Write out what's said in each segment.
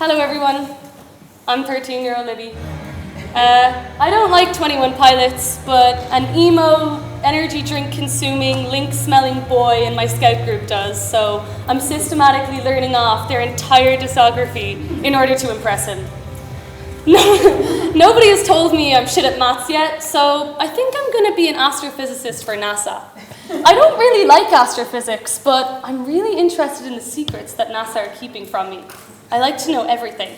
Hello everyone, I'm 13-year-old Libby. I don't like 21 Pilots, but an emo, energy drink consuming, link smelling boy in my scout group does, so I'm systematically learning off their entire discography in order to impress him. Nobody has told me I'm shit at maths yet, so I think I'm going to be an astrophysicist for NASA. I don't really like astrophysics, but I'm really interested in the secrets that NASA are keeping from me. I like to know everything.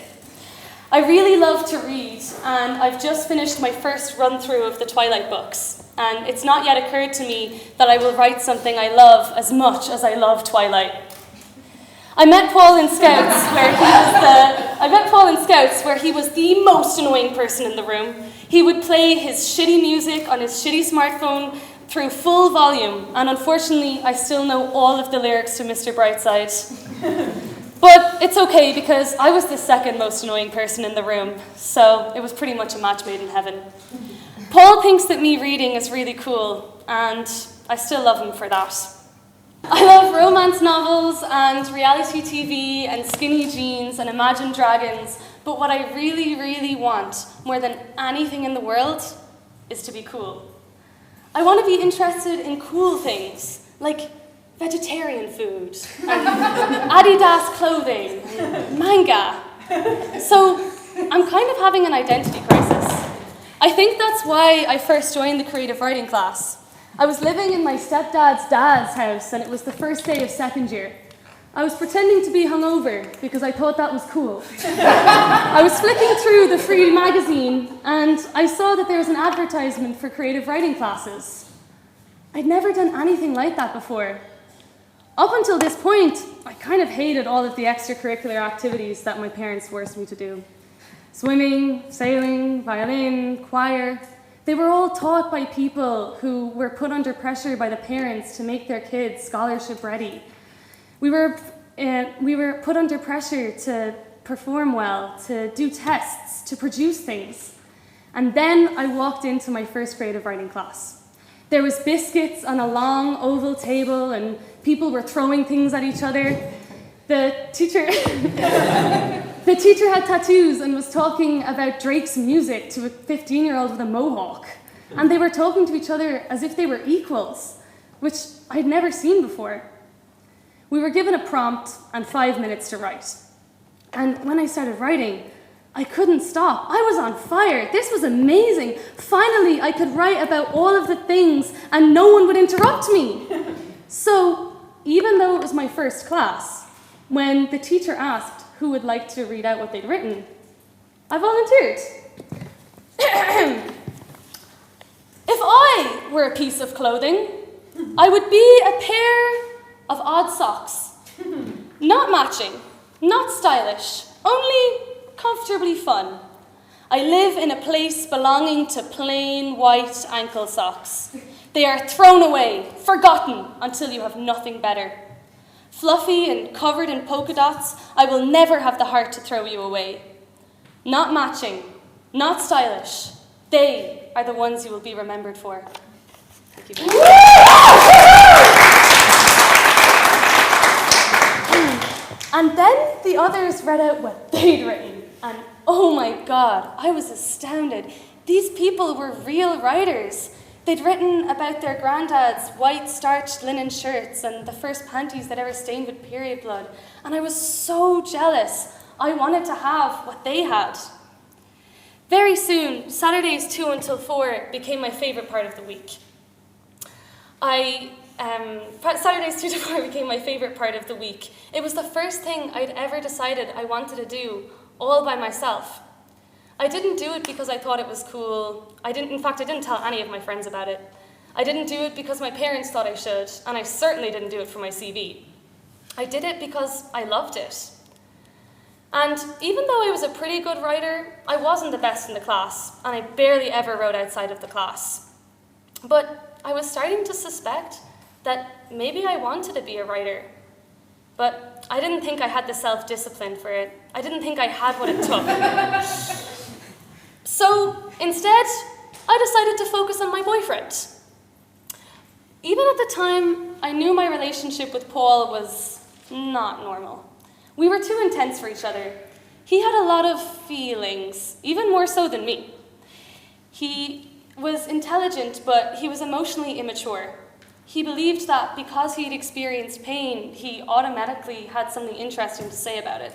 I really love to read, and I've just finished my first run-through of the Twilight books, and it's not yet occurred to me that I will write something I love as much as I love Twilight. I met Paul in Scouts, where he was the most annoying person in the room. He would play his shitty music on his shitty smartphone through full volume, and unfortunately, I still know all of the lyrics to Mr. Brightside. But it's okay, because I was the second most annoying person in the room, so it was pretty much a match made in heaven. Paul thinks that me reading is really cool, and I still love him for that. I love romance novels and reality TV and skinny jeans and Imagine Dragons, but what I really, really want, more than anything in the world, is to be cool. I want to be interested in cool things, like vegetarian food, and Adidas clothing, and manga. So I'm kind of having an identity crisis. I think that's why I first joined the creative writing class. I was living in my stepdad's dad's house, and it was the first day of second year. I was pretending to be hungover because I thought that was cool. I was flicking through the free magazine, and I saw that there was an advertisement for creative writing classes. I'd never done anything like that before. Up until this point, I kind of hated all of the extracurricular activities that my parents forced me to do. Swimming, sailing, violin, choir. They were all taught by people who were put under pressure by the parents to make their kids scholarship ready. We were put under pressure to perform well, to do tests, to produce things. And then I walked into my first creative writing class. There was biscuits on a long oval table, and people were throwing things at each other. The teacher had tattoos and was talking about Drake's music to a 15-year-old with a mohawk. And they were talking to each other as if they were equals, which I'd never seen before. We were given a prompt and 5 minutes to write. And when I started writing, I couldn't stop. I was on fire. This was amazing. Finally, I could write about all of the things and no one would interrupt me. So, even though it was my first class, when the teacher asked who would like to read out what they'd written, I volunteered. If I were a piece of clothing, I would be a pair of odd socks. Not matching, not stylish, only comfortably fun. I live in a place belonging to plain white ankle socks. They are thrown away, forgotten, until you have nothing better. Fluffy and covered in polka dots, I will never have the heart to throw you away. Not matching, not stylish, they are the ones you will be remembered for. Thank you. And then the others read out what they'd written. And oh my God, I was astounded. These people were real writers. They'd written about their granddad's white starched linen shirts and the first panties that ever stained with period blood. And I was so jealous. I wanted to have what they had. Very soon, Saturdays 2 until 4 became my favorite part of the week. Saturdays 2 to 4 became my favorite part of the week. It was the first thing I'd ever decided I wanted to do all by myself. I didn't do it because I thought it was cool. I didn't tell any of my friends about it. I didn't do it because my parents thought I should, and I certainly didn't do it for my CV. I did it because I loved it. And even though I was a pretty good writer, I wasn't the best in the class, and I barely ever wrote outside of the class. But I was starting to suspect that maybe I wanted to be a writer. But I didn't think I had the self-discipline for it. I didn't think I had what it took. So instead, I decided to focus on my boyfriend. Even at the time, I knew my relationship with Paul was not normal. We were too intense for each other. He had a lot of feelings, even more so than me. He was intelligent, but he was emotionally immature. He believed that because he'd experienced pain, he automatically had something interesting to say about it.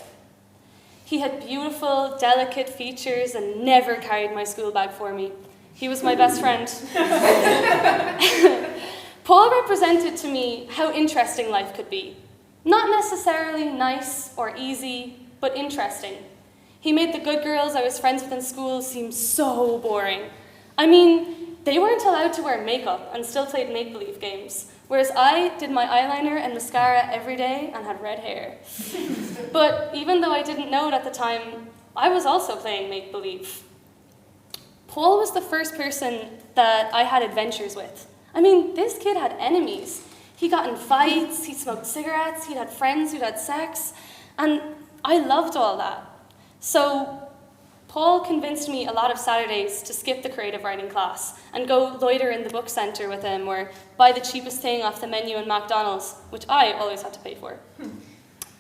He had beautiful, delicate features and never carried my school bag for me. He was my best friend. Paul represented to me how interesting life could be. Not necessarily nice or easy, but interesting. He made the good girls I was friends with in school seem so boring. I mean, they weren't allowed to wear makeup and still played make-believe games, whereas I did my eyeliner and mascara every day and had red hair. But even though I didn't know it at the time, I was also playing make-believe. Paul was the first person that I had adventures with. I mean, this kid had enemies. He got in fights, he smoked cigarettes, he'd had friends who'd had sex, and I loved all that. So Paul convinced me a lot of Saturdays to skip the creative writing class and go loiter in the book centre with him or buy the cheapest thing off the menu in McDonald's, which I always had to pay for.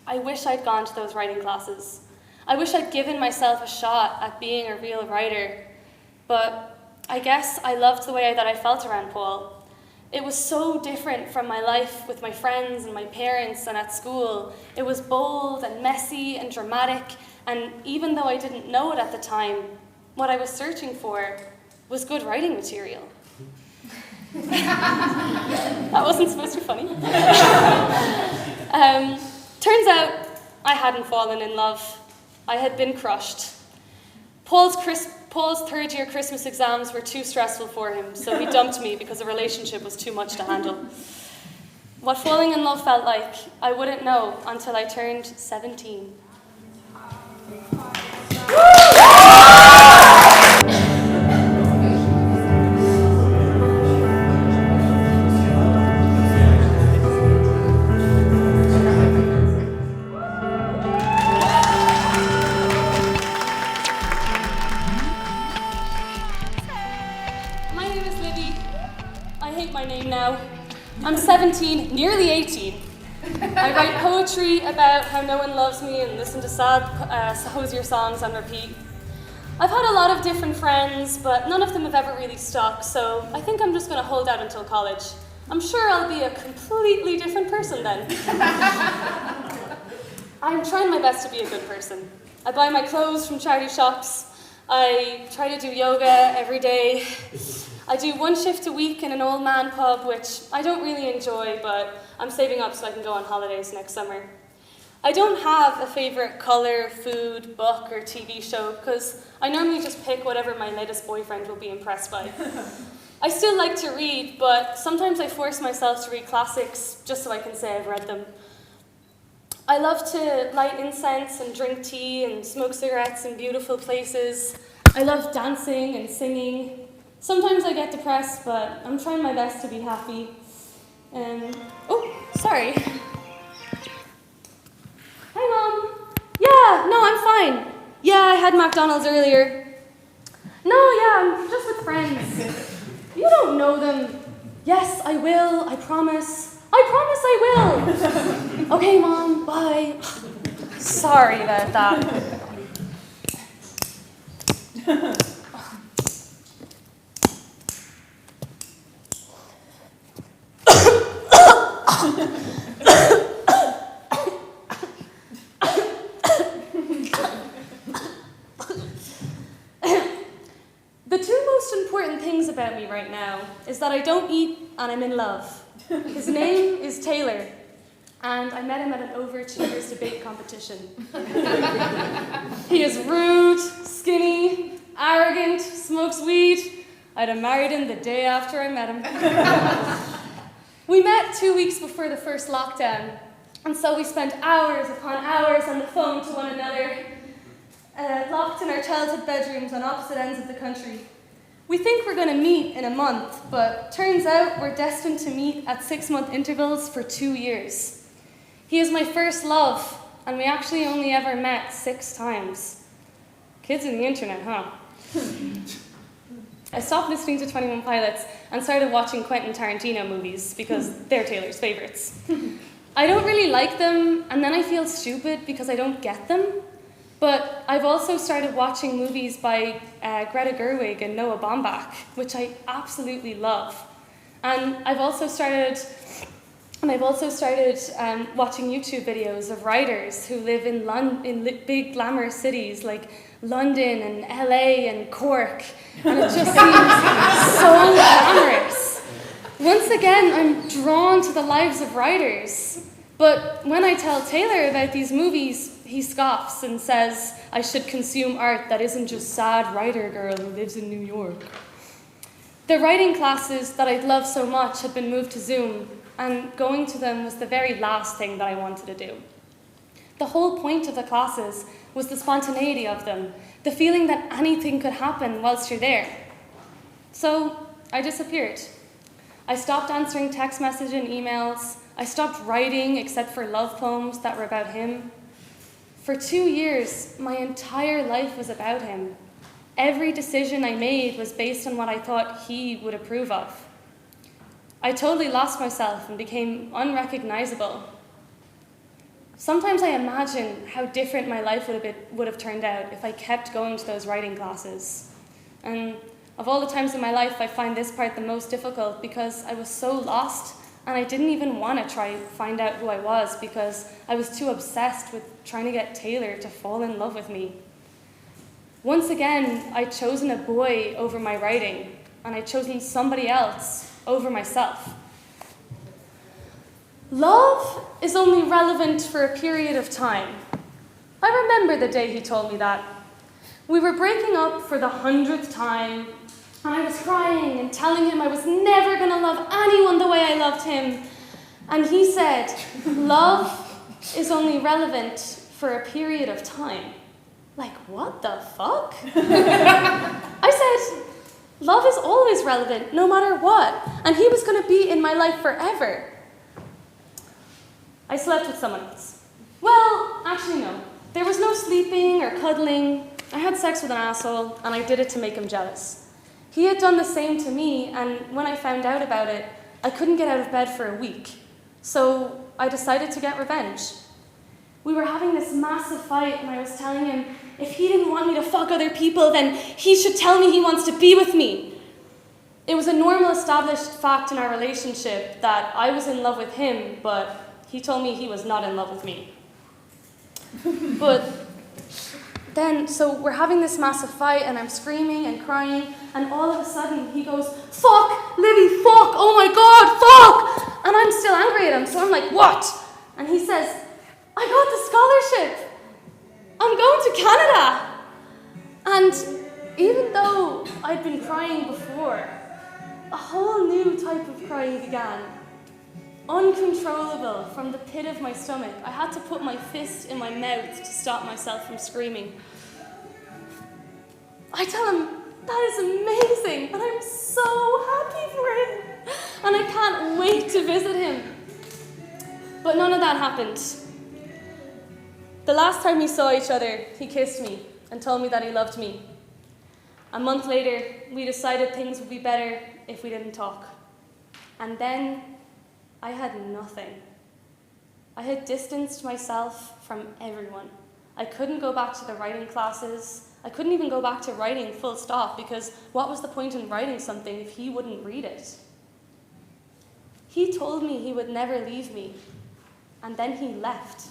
I wish I'd gone to those writing classes. I wish I'd given myself a shot at being a real writer. But I guess I loved the way that I felt around Paul. It was so different from my life with my friends and my parents and at school. It was bold and messy and dramatic, and even though I didn't know it at the time, what I was searching for was good writing material. That wasn't supposed to be funny. Turns out I hadn't fallen in love. I had been crushed. Paul's third-year Christmas exams were too stressful for him, so he dumped me because the relationship was too much to handle. What falling in love felt like, I wouldn't know until I turned 17. My name is Libby. I hate my name now. I'm 17, nearly 18. I write poetry about how no one loves me and listen to sad Hosier songs on repeat. I've had a lot of different friends, but none of them have ever really stuck, so I think I'm just going to hold out until college. I'm sure I'll be a completely different person then. I'm trying my best to be a good person. I buy my clothes from charity shops. I try to do yoga every day. I do one shift a week in an old man pub, which I don't really enjoy, but I'm saving up so I can go on holidays next summer. I don't have a favourite colour, food, book, or TV show, because I normally just pick whatever my latest boyfriend will be impressed by. I still like to read, but sometimes I force myself to read classics just so I can say I've read them. I love to light incense and drink tea and smoke cigarettes in beautiful places. I love dancing and singing. Sometimes I get depressed, but I'm trying my best to be happy. Oh, sorry. Hey, Mom. Yeah, no, I'm fine. Yeah, I had McDonald's earlier. No, yeah, I'm just with friends. You don't know them. Yes, I will, I promise. I promise I will. Okay, Mom, bye. Sorry about that. The two most important things about me right now is that I don't eat and I'm in love. His name is Taylor, and I met him at an overachievers debate competition. He is rude, skinny, arrogant, smokes weed. I'd have married him the day after I met him. We met 2 weeks before the first lockdown, and so we spent hours upon hours on the phone to one another, locked in our childhood bedrooms on opposite ends of the country. We think we're going to meet in a month, but turns out we're destined to meet at 6-month intervals for 2 years. He is my first love, and we actually only ever met 6 times. Kids in the internet, huh? I stopped listening to 21 Pilots and started watching Quentin Tarantino movies because they're Taylor's favorites. I don't really like them, and then I feel stupid because I don't get them. But I've also started watching movies by Greta Gerwig and Noah Baumbach, which I absolutely love. And I've also started watching YouTube videos of writers who live in big glamorous cities like London and LA and Cork, and it just seems so glamorous. Once again, I'm drawn to the lives of writers, but when I tell Taylor about these movies, he scoffs and says I should consume art that isn't just sad writer girl who lives in New York. The writing classes that I'd love so much had been moved to Zoom, and going to them was the very last thing that I wanted to do. The whole point of the classes was the spontaneity of them, the feeling that anything could happen whilst you're there. So I disappeared. I stopped answering text messages and emails. I stopped writing except for love poems that were about him. For 2 years, my entire life was about him. Every decision I made was based on what I thought he would approve of. I totally lost myself and became unrecognizable. Sometimes I imagine how different my life would have turned out if I kept going to those writing classes. And of all the times in my life, I find this part the most difficult because I was so lost and I didn't even want to try to find out who I was because I was too obsessed with trying to get Taylor to fall in love with me. Once again, I'd chosen a boy over my writing, and I'd chosen somebody else over myself. Love is only relevant for a period of time. I remember the day he told me that. We were breaking up for the 100th time, and I was crying and telling him I was never going to love anyone the way I loved him. And he said, love is only relevant for a period of time. Like, what the fuck? I said, love is always relevant, no matter what. And he was going to be in my life forever. I slept with someone else. Well, actually, no. There was no sleeping or cuddling. I had sex with an asshole, and I did it to make him jealous. He had done the same to me, and when I found out about it, I couldn't get out of bed for a week. So I decided to get revenge. We were having this massive fight, and I was telling him if he didn't want me to fuck other people, then he should tell me he wants to be with me. It was a normal established fact in our relationship that I was in love with him, but he told me he was not in love with me. But then, so we're having this massive fight, and I'm screaming and crying, and all of a sudden he goes, fuck, Libby, fuck, oh my God, fuck! And I'm still angry at him, so I'm like, what? And he says, I got the scholarship. I'm going to Canada. And even though I'd been crying before, a whole new type of crying began. Uncontrollable from the pit of my stomach. I had to put my fist in my mouth to stop myself from screaming. I tell him, that is amazing, and I'm so happy for him. And I can't wait to visit him. But none of that happened. The last time we saw each other, he kissed me and told me that he loved me. A month later, we decided things would be better if we didn't talk. And then I had nothing. I had distanced myself from everyone. I couldn't go back to the writing classes. I couldn't even go back to writing full stop because what was the point in writing something if he wouldn't read it? He told me he would never leave me, and then he left.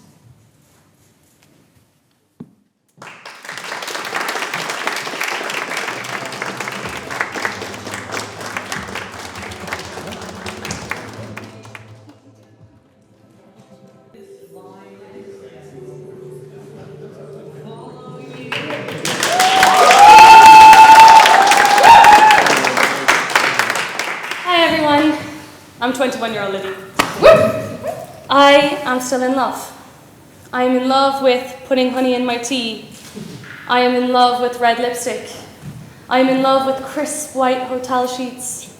I'm 21-year-old Libby. I am still in love. I am in love with putting honey in my tea. I am in love with red lipstick. I am in love with crisp white hotel sheets.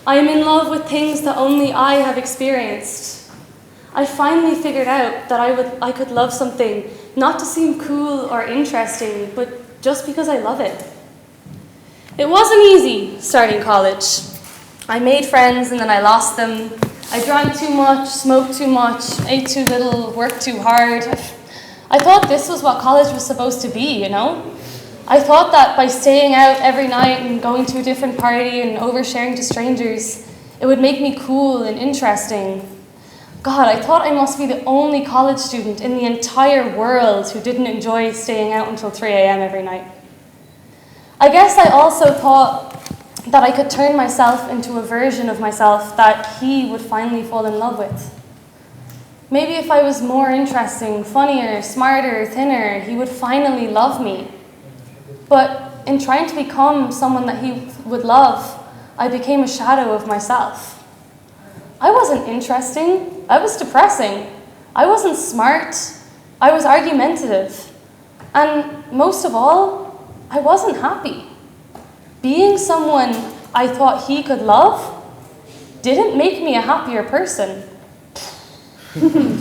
I am in love with things that only I have experienced. I finally figured out that I could love something not to seem cool or interesting, but just because I love it. It wasn't easy starting college. I made friends and then I lost them. I drank too much, smoked too much, ate too little, worked too hard. I thought this was what college was supposed to be, you know? I thought that by staying out every night and going to a different party and oversharing to strangers, it would make me cool and interesting. God, I thought I must be the only college student in the entire world who didn't enjoy staying out until 3 a.m. every night. I guess I also thought that I could turn myself into a version of myself that he would finally fall in love with. Maybe if I was more interesting, funnier, smarter, thinner, he would finally love me. But in trying to become someone that he would love, I became a shadow of myself. I wasn't interesting. I was depressing. I wasn't smart. I was argumentative. And most of all, I wasn't happy. Being someone I thought he could love didn't make me a happier person. I'm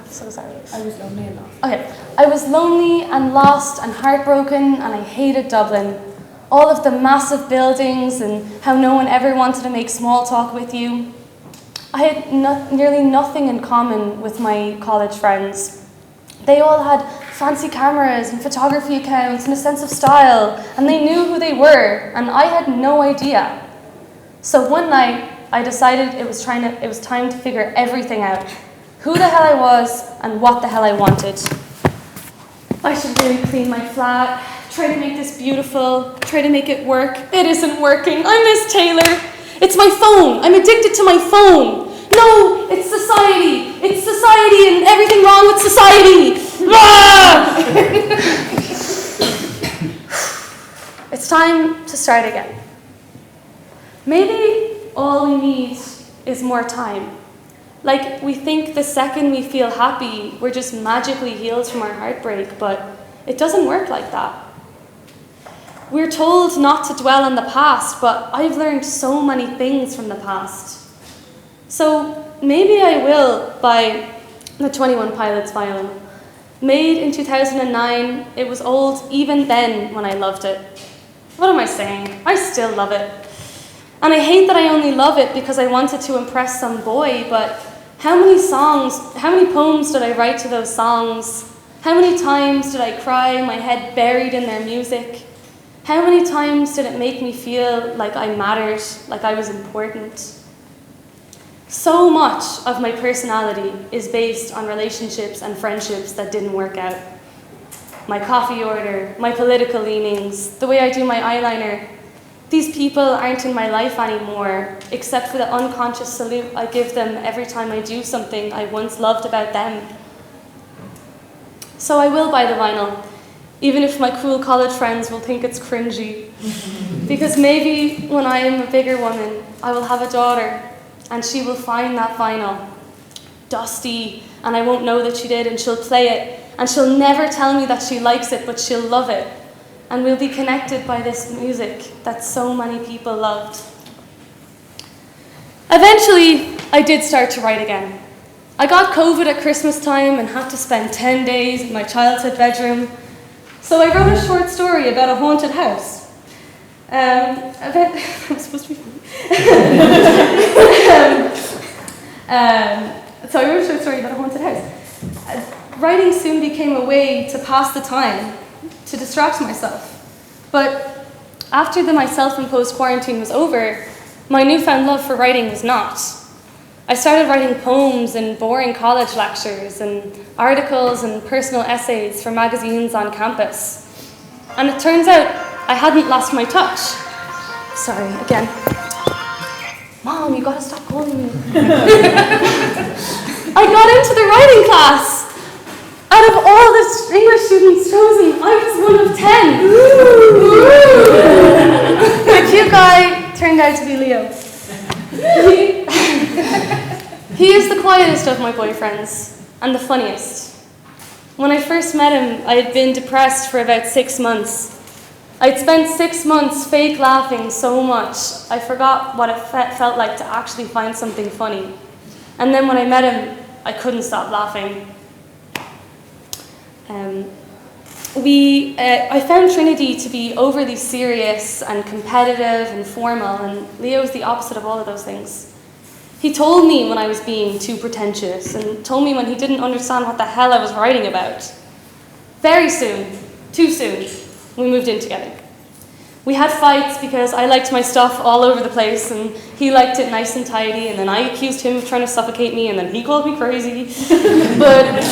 so sorry. I was lonely and lost. Okay, I was lonely and lost and heartbroken, and I hated Dublin. All of the massive buildings and how no one ever wanted to make small talk with you. I had nearly nothing in common with my college friends. They all had fancy cameras and photography accounts and a sense of style, and they knew who they were, and I had no idea. So one night, I decided it was time to figure everything out. Who the hell I was and what the hell I wanted. I should really clean my flat, try to make this beautiful, try to make it work. It isn't working. I miss Taylor. It's my phone. I'm addicted to my phone. No, it's society. It's society and everything wrong with society. Ah! It's time to start again. Maybe all we need is more time. Like, we think the second we feel happy, we're just magically healed from our heartbreak, but it doesn't work like that. We're told not to dwell on the past, but I've learned so many things from the past. So maybe I will buy the 21 Pilots vinyl. Made in 2009, it was old even then when I loved it. What am I saying? I still love it. And I hate that I only love it because I wanted to impress some boy, but how many poems did I write to those songs? How many times did I cry, my head buried in their music? How many times did it make me feel like I mattered, like I was important? So much of my personality is based on relationships and friendships that didn't work out. My coffee order, my political leanings, the way I do my eyeliner. These people aren't in my life anymore, except for the unconscious salute I give them every time I do something I once loved about them. So I will buy the vinyl, even if my cool college friends will think it's cringy. Because maybe when I am a bigger woman, I will have a daughter, and she will find that vinyl dusty, and I won't know that she did, and she'll play it, and she'll never tell me that she likes it, but she'll love it. And we'll be connected by this music that so many people loved. Eventually, I did start to write again. I got COVID at Christmas time and had to spend 10 days in my childhood bedroom. So I wrote a short story about a haunted house. I'm supposed to be So I wrote a short story about a haunted house. Writing soon became a way to pass the time, to distract myself. But after my self-imposed quarantine was over, my newfound love for writing was not. I started writing poems and boring college lectures and articles and personal essays for magazines on campus. And it turns out I hadn't lost my touch. Sorry, again. Mom, you gotta stop calling me. I got into the writing class. Out of all the English students chosen, I was one of 10. The cute guy turned out to be Leo. He is the quietest of my boyfriends, and the funniest. When I first met him, I had been depressed for about 6 months. I'd spent 6 months fake laughing so much, I forgot what it felt like to actually find something funny. And then when I met him, I couldn't stop laughing. I found Trinity to be overly serious and competitive and formal, and Leo's the opposite of all of those things. He told me when I was being too pretentious, and told me when he didn't understand what the hell I was writing about. Very soon, too soon, we moved in together. We had fights because I liked my stuff all over the place, and he liked it nice and tidy, and then I accused him of trying to suffocate me, and then he called me crazy. But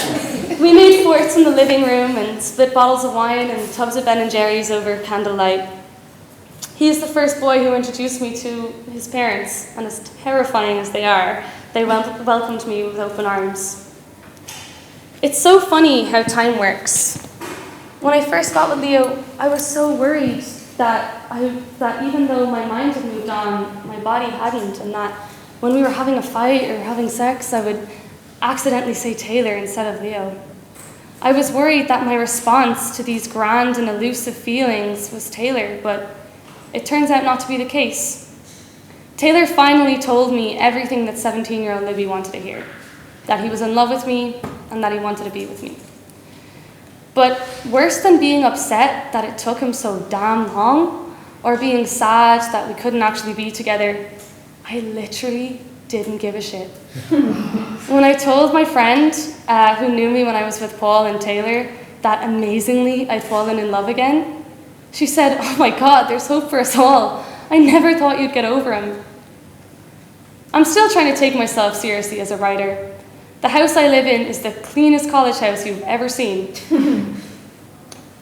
we made forts in the living room and split bottles of wine and tubs of Ben & Jerry's over candlelight. He is the first boy who introduced me to his parents, and as terrifying as they are, they welcomed me with open arms. It's so funny how time works. When I first got with Leo, I was so worried that even though my mind had moved on, my body hadn't, and that when we were having a fight or having sex, I would accidentally say Taylor instead of Leo. I was worried that my response to these grand and elusive feelings was Taylor, but it turns out not to be the case. Taylor finally told me everything that 17-year-old Libby wanted to hear, that he was in love with me and that he wanted to be with me. But worse than being upset that it took him so damn long, or being sad that we couldn't actually be together, I literally didn't give a shit. When I told my friend, who knew me when I was with Paul and Taylor, that amazingly I'd fallen in love again, she said, "Oh my God, there's hope for us all. I never thought you'd get over him." I'm still trying to take myself seriously as a writer. The house I live in is the cleanest college house you've ever seen.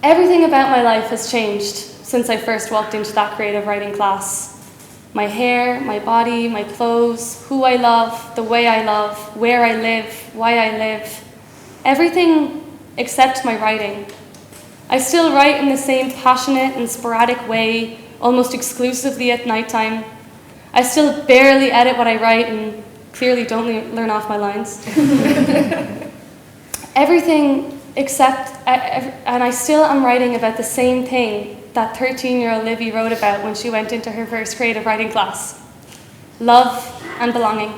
Everything about my life has changed since I first walked into that creative writing class. My hair, my body, my clothes, who I love, the way I love, where I live, why I live. Everything except my writing. I still write in the same passionate and sporadic way, almost exclusively at nighttime. I still barely edit what I write and clearly don't learn off my lines. Everything except, and I still am writing about the same thing that 13-year-old Libby wrote about when she went into her first creative writing class: love and belonging.